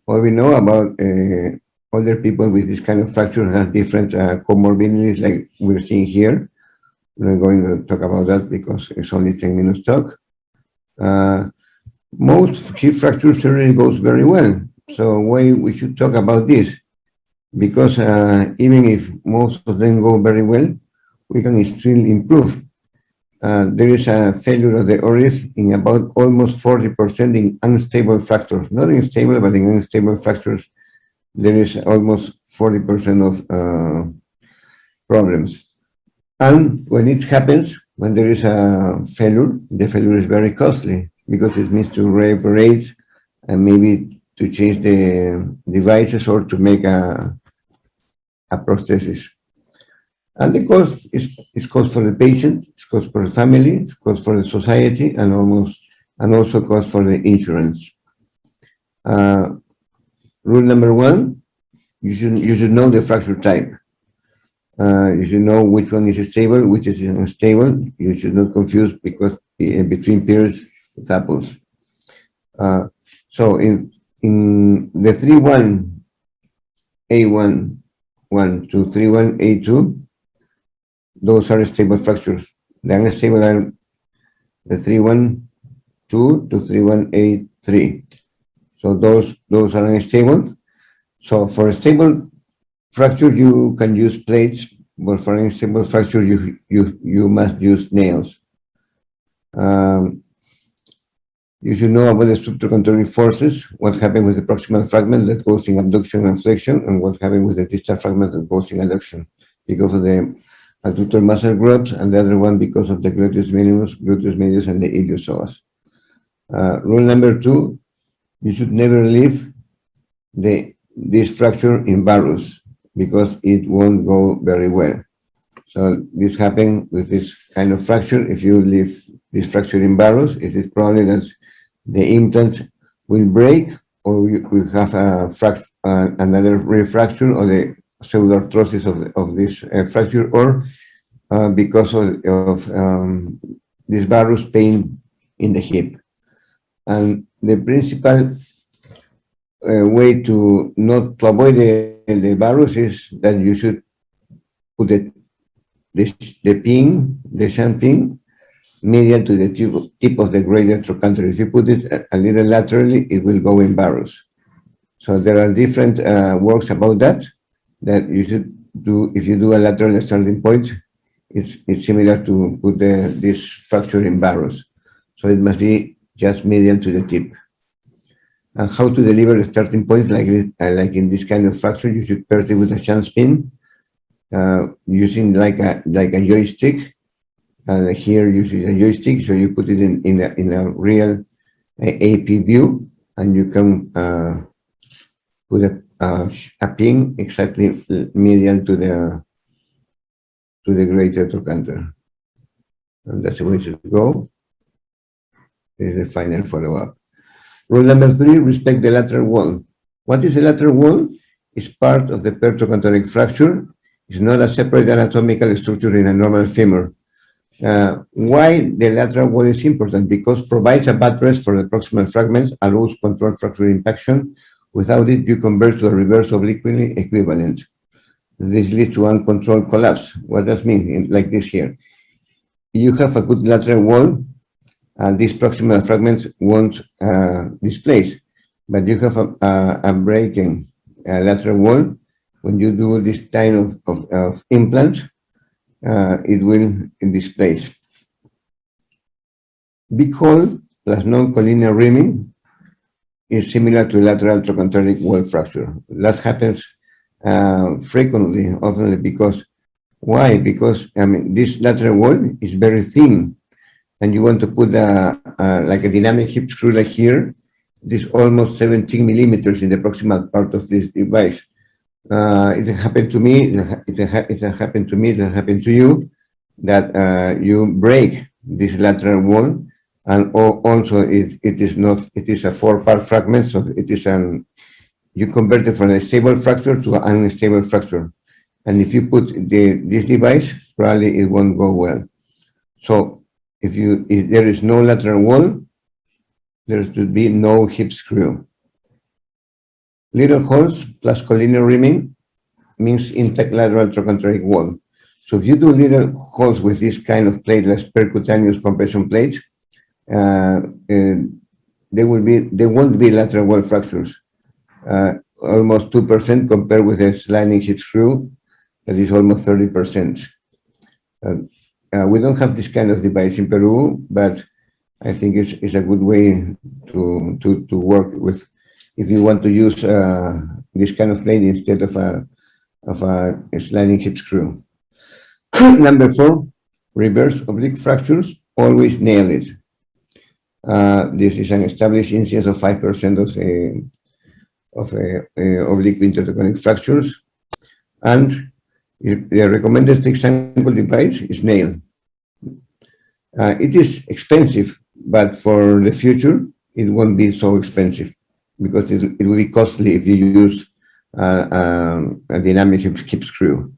all we know about other people with this kind of fracture have different comorbidities like we're seeing here. We're not going to talk about that because it's only 10 minutes talk. Most hip fracture surgery goes very well. So why we should talk about this? Because even if most of them go very well, we can still improve. There is a failure of the oris in about almost 40% in unstable fractures. Not in stable, but in unstable fractures, there is almost 40% of problems. And when it happens, when there is a failure, the failure is very costly because it means to reoperate and maybe to change the devices or to make a prosthesis. And the cost is cost for the patient, it's cost for the family, it's cost for the society, and also cost for the insurance. Rule number one, you should know the fracture type. You should know which one is stable, which is unstable. You should not confuse because between peers with apples. So in the 3-1A1 to 3-1A2, those are stable fractures. The unstable are the 3-1-2 to 3-1-8-3. So those are unstable. So for a stable fracture, you can use plates, but for unstable fracture, you must use nails. You should know about the structural contouring forces, what happened with the proximal fragment that goes in abduction and flexion, and what happened with the distal fragment that goes in adduction, because of the adductor muscle groups, and the other one because of the gluteus medius, and the iliopsoas. Rule number 2, you should never leave this fracture in varus because it won't go very well. So this happened with this kind of fracture. If you leave this fracture in varus, it is probably that the implant will break, or we have another refracture or the pseudoarthrosis of this fracture, or because of this varus pain in the hip. And the principal way to avoid the varus is that you should put the shunt pin medial to the tip of the gradient trochanter. If you put it a little laterally, it will go in varus. So there are different works about that you should do. If you do a lateral starting point, it's similar to put this fracture in varus. So it must be just medial to the tip. And how to deliver a starting point like in this kind of fracture, you should pair it with a shunt pin using like a joystick. Here using a joystick, so you put it in a real AP view, and you can put a pin exactly medial to the greater trochanter. And that's the way to go. This is the final follow-up. Rule number 3, respect the lateral wall. What is the lateral wall? It's part of the pertrochanteric fracture. It's not a separate anatomical structure in a normal femur. Why the lateral wall is important? Because provides a buttress for the proximal fragments, allows controlled fracture impaction. Without it, you convert to a reverse obliquely equivalent. This leads to uncontrolled collapse. What does mean? Like this here. You have a good lateral wall, and these proximal fragments won't displace. But you have a breaking lateral wall. When you do this kind of implant, it will displace. Big hole plus non-collinear rimming is similar to lateral trochanteric wall fracture. That happens frequently, often because, why? Because this lateral wall is very thin, and you want to put like a dynamic hip screw like here. This almost 17 millimeters in the proximal part of this device. It happened to me. It happened to me. It happened to you. That you break this lateral wall, and also it is not. It is a 4-part fragment, so it is you convert it from a stable fracture to an unstable fracture. And if you put this device, probably it won't go well. So if there is no lateral wall, there should be no hip screw. Little holes plus collinear rimming means intact lateral trochanteric wall. So if you do little holes with this kind of plateless percutaneous compression plates, they won't be lateral wall fractures. Almost 2% compared with a sliding hip screw that is almost 30%. We don't have this kind of device in Peru, but I think it's a good way to work with if you want to use this kind of plate instead of a sliding hip screw. Number 4, reverse oblique fractures, always nail it. This is an established incidence of 5% of oblique intertectonic fractures, and the recommended fixed angle device is nail. It is expensive, but for the future, it won't be so expensive because it will be costly if you use a dynamic hip screw.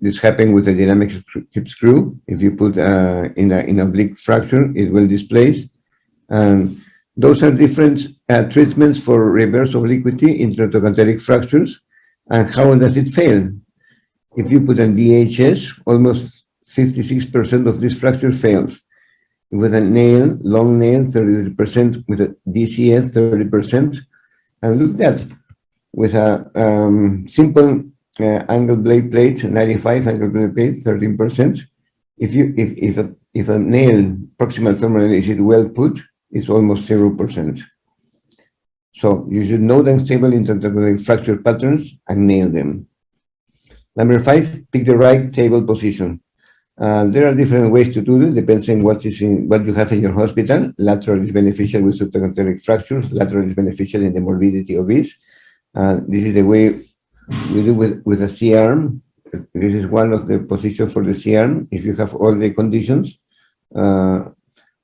This happened with a dynamic hip screw. If you put in an oblique fracture, it will displace. And those are different treatments for reverse obliquity intertrochanteric fractures. And how does it fail? If you put a DHS, almost 56% of this fracture fails. With a nail, long nail, 30%, with a DCS, 30%. And look at that, with a simple angle blade plate, 95 angle blade plate, 13%. If a nail, proximal femoral nail, is well put, it's almost 0%. So you should know the unstable intertectonal fracture patterns and nail them. Number 5, pick the right table position. There are different ways to do it, depends on what you have in your hospital. Lateral is beneficial with subtrochanteric fractures. Lateral is beneficial in the morbidity of this. This is the way we do with a C-arm. This is one of the positions for the C-arm. If you have all the conditions,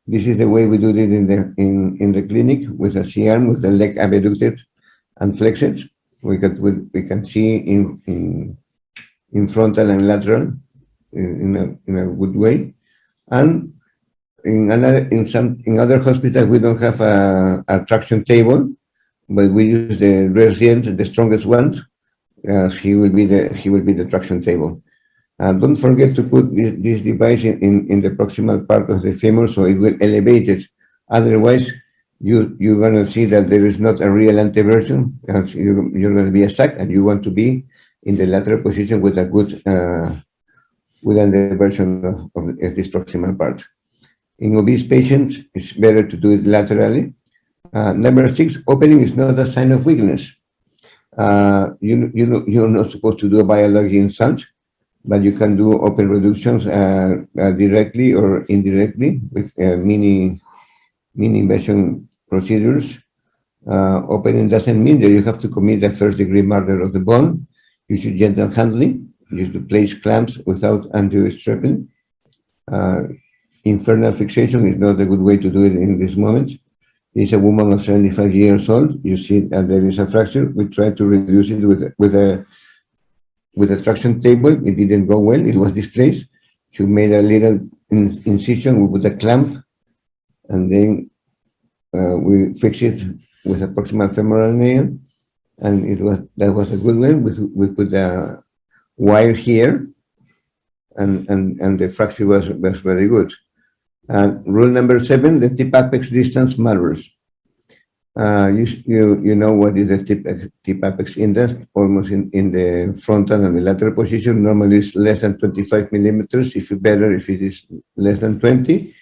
this is the way we do it in the clinic with a C-arm, with the leg abducted and flexed. We can see in frontal and lateral in a good way. And in other hospitals we don't have a traction table, but we use the resident, the strongest one. He will be the traction table. Don't forget to put this device in the proximal part of the femur, so it will elevate it. Otherwise, you're going to see that there is not a real anteversion. You're going to be stuck, and you want to be in the lateral position with a good with anteversion of this proximal part. In obese patients, it's better to do it laterally. Number 6, opening is not a sign of weakness. You're not supposed to do a biologic insult, but you can do open reductions directly or indirectly with mini invasion procedures. Opening doesn't mean that you have to commit a first-degree murder of the bone. You should gentle handling. You should place clamps without anterior strapping. Infernal fixation is not a good way to do it in this moment. It's a woman of 75 years old. You see that there is a fracture. We tried to reduce it with a traction table. It didn't go well. It was displaced. She made a little incision. We put a clamp, and then we fixed it with a proximal femoral nail, and that was a good one. We put a wire here, and the fracture was very good. Rule number 7: the tip apex distance matters. You know what is the tip apex index? Almost in the frontal and the lateral position. Normally it's less than 25 millimeters. If it is less than 20.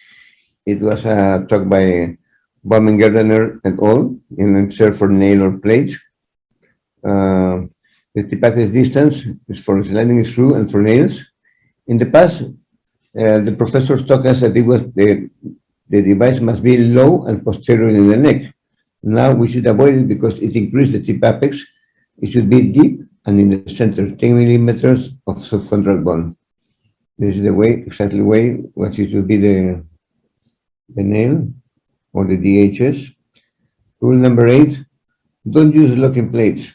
It was talked by Baumgartner et al. In insert for nail or plate. The tip apex distance is for sliding screw and for nails. In the past, the professors taught us that the device must be low and posterior in the neck. Now we should avoid it because it increases the tip apex. It should be deep and in the center, 10 millimeters of subchondral bone. This is the way, exactly way, what should be the nail or the DHS. Rule number 8: don't use locking plates.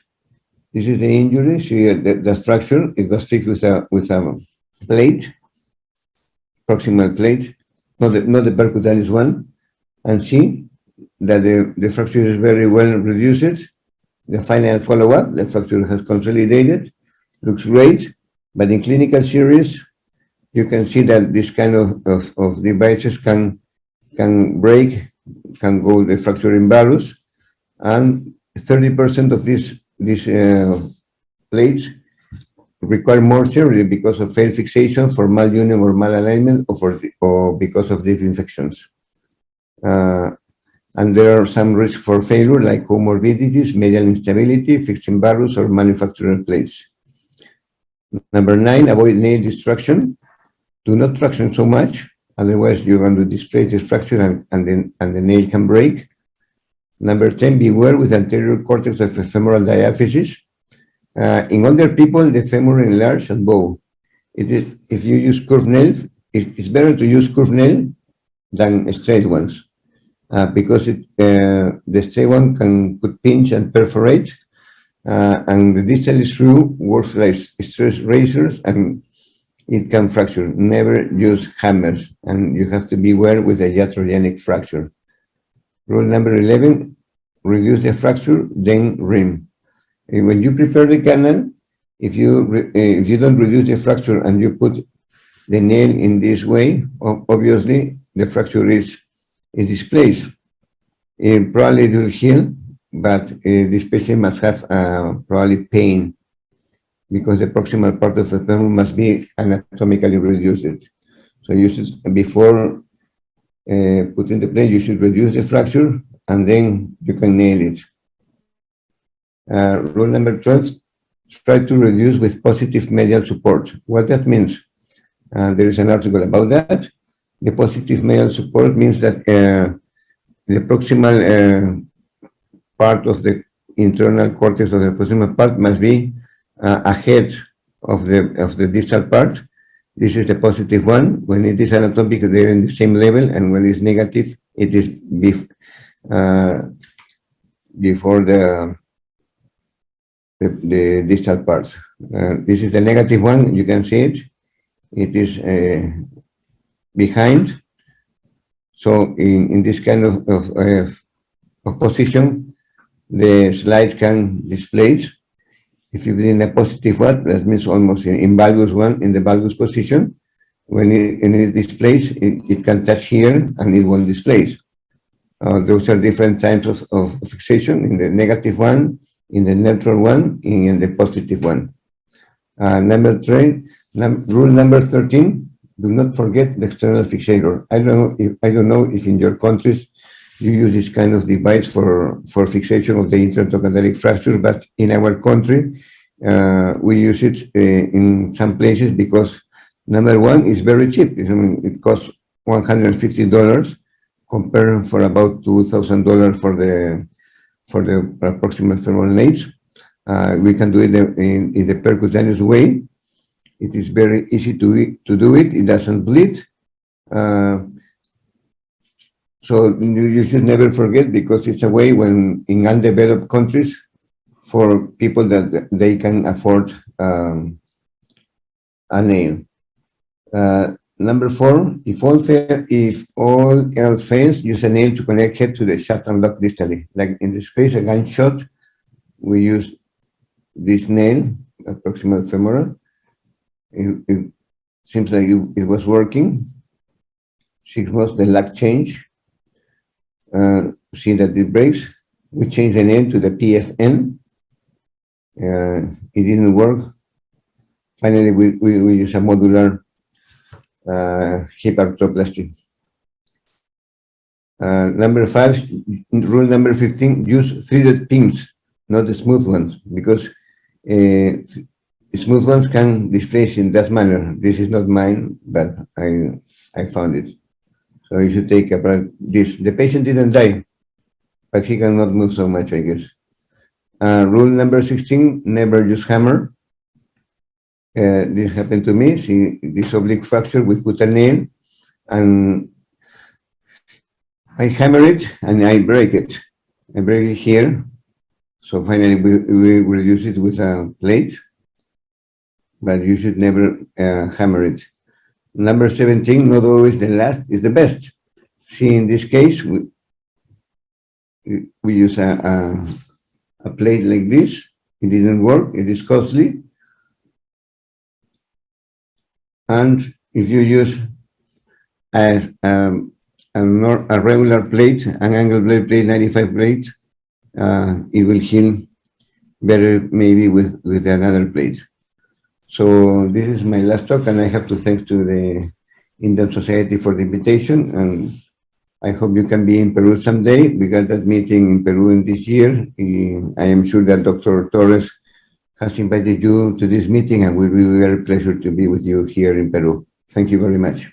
This is the injury. See the fracture. It was fixed with a plate, proximal plate, not the percutaneous one, and see that the fracture is very well reduced. the final follow-up, the fracture has consolidated, looks great, but in clinical series, you can see that this kind of devices can break, can go the fracture in varus, and 30% of these plates require more surgery because of failed fixation, for malunion or malalignment, or because of deep infections. And there are some risks for failure, like comorbidities, medial instability, fixing varus, or manufacturer plates. Number 9, avoid nail destruction. Do not traction so much, otherwise you're going to displace this fracture and the nail can break. Number 10, beware with anterior cortex of femoral diaphysis. In older people, the femur enlarge and bow. If you use curved nails, it's better to use curved nail than straight ones, because the straight one could pinch and perforate, and the distal screw works like stress razors and it can fracture. Never use hammers, and you have to beware with a iatrogenic fracture. Rule number 11, reduce the fracture, then rim. When you prepare the canal, if you don't reduce the fracture and you put the nail in this way, obviously the fracture is displaced. Probably it will heal, but this patient must have probably pain, because the proximal part of the femur must be anatomically reduced. So you should, before putting the plate, you should reduce the fracture, and then you can nail it. Rule number 12, try to reduce with positive medial support. What that means, there is an article about that. The positive medial support means that the proximal part of the internal cortex of the proximal part must be ahead of the distal part. This is the positive one. When it is anatomic, they're in the same level, and when it's negative, it is before the distal parts. This is the negative one. You can see it. It is behind. So in this kind of position, the slide can display it. If you bring a positive one, that means almost in valgus one, in the valgus position. When it displays, it can touch here and it won't displace. Those are different types of fixation: in the negative one, in the neutral one, in the positive one. Rule number 13, do not forget the external fixator. I don't know if in your countries you use this kind of device for fixation of the intertrochanteric fracture, but in our country, we use it in some places because, number one, it's very cheap. It costs $150 compared for about $2,000 for the proximal femoral nails. We can do it in the percutaneous way. It is very easy to do it. It doesn't bleed. So you should never forget, because it's a way when in undeveloped countries for people that they can afford a nail. Number 4, if all else fails, use a nail to connect head to the shaft and lock distally. Like in this case, a gunshot, we use this nail, a proximal femoral. It seems like it was working. 6 months, the luck change. See that it breaks. We change the name to the PFN. It didn't work. Finally, we use a modular hip arthroplasty. Number 5, rule number 15, use threaded pins, not the smooth ones, because smooth ones can displace in that manner. This is not mine, but I found it. So you should take this. The patient didn't die, but he cannot move so much, I guess. Rule number 16, never use hammer. This happened to me. See, this oblique fracture, we put a nail, and I hammer it, and I break it. I break it here. So finally, we reduce it with a plate, but you should never hammer it. Number 17, not always the last is the best. See, in this case, we use a a plate like this. It didn't work. It is costly. And if you use a regular plate, an angle blade plate, 95 plate, it will heal better maybe with another plate. So this is my last talk, and I have to thank to the Indian Society for the invitation, and I hope you can be in Peru someday. We got that meeting in Peru in this year. I am sure that Dr. Torres has invited you to this meeting, and it will be a very pleasure to be with you here in Peru. Thank you very much.